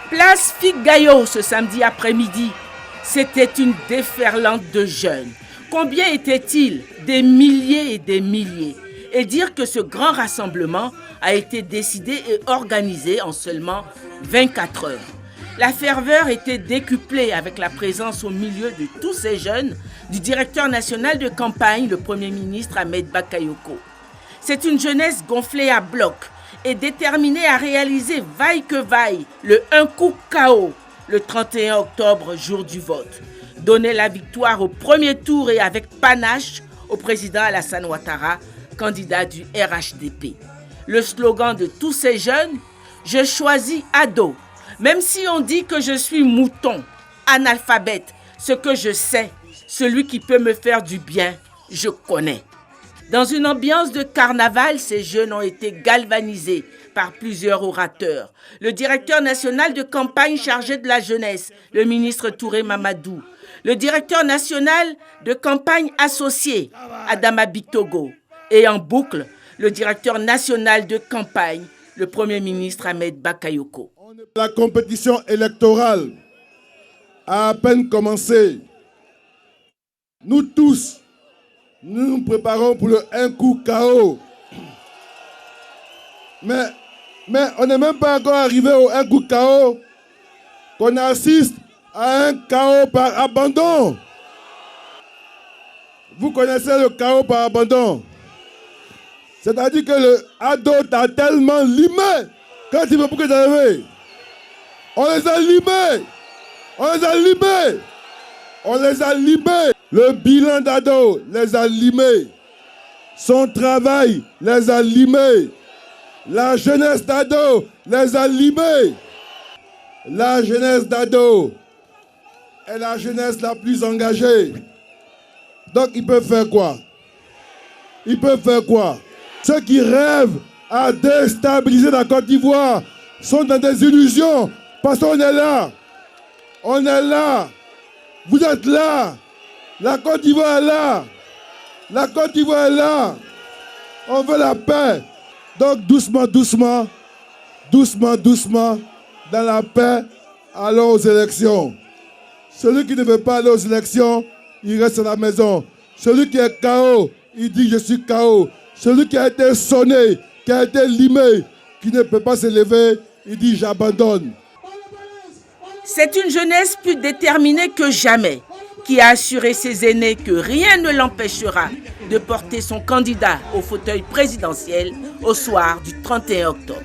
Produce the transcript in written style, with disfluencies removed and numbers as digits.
Place Figayo ce samedi après-midi. C'était une déferlante de jeunes. Combien étaient-ils? Des milliers et des milliers. Et dire que ce grand rassemblement a été décidé et organisé en seulement 24 heures. La ferveur était décuplée avec la présence au milieu de tous ces jeunes du directeur national de campagne, le Premier ministre Ahmed Bakayoko. C'est une jeunesse gonflée à bloc et déterminée à réaliser vaille que vaille le un coup KO le 31 octobre, jour du vote. Donner la victoire au premier tour et avec panache au président Alassane Ouattara, candidat du RHDP. Le slogan de tous ces jeunes, « Je choisis Ado ». Même si on dit que je suis mouton, analphabète, ce que je sais, celui qui peut me faire du bien, je connais. Dans une ambiance de carnaval, ces jeunes ont été galvanisés par plusieurs orateurs. Le directeur national de campagne chargé de la jeunesse, le ministre Touré Mamadou. Le directeur national de campagne associé, Adama Bictogo. Et en boucle, le directeur national de campagne, le Premier ministre Ahmed Bakayoko. La compétition électorale a à peine commencé. Nous tous, nous nous préparons pour le un coup KO. Mais on n'est même pas encore arrivé au un coup KO qu'on assiste à un KO par abandon. Vous connaissez le KO par abandon. C'est-à-dire que le ado t'a tellement limé quand il veut pour que tu arrives. On les a limés. On les a limés. On les a limés. Le bilan d'ado les a limés. Son travail les a limés. La jeunesse d'ado les a limés. La jeunesse d'ado est la jeunesse la plus engagée. Donc ils peuvent faire quoi? Ils peuvent faire quoi? Ceux qui rêvent à déstabiliser la Côte d'Ivoire sont dans des illusions. Parce qu'on est là. On est là. Vous êtes là. La Côte d'Ivoire est là. La Côte d'Ivoire est là. On veut la paix. Donc doucement, doucement, doucement, doucement, dans la paix, allons aux élections. Celui qui ne veut pas aller aux élections, il reste à la maison. Celui qui est KO, il dit je suis KO. Celui qui a été sonné, qui a été limé, qui ne peut pas se lever, il dit j'abandonne. C'est une jeunesse plus déterminée que jamais, qui a assuré ses aînés que rien ne l'empêchera de porter son candidat au fauteuil présidentiel au soir du 31 octobre.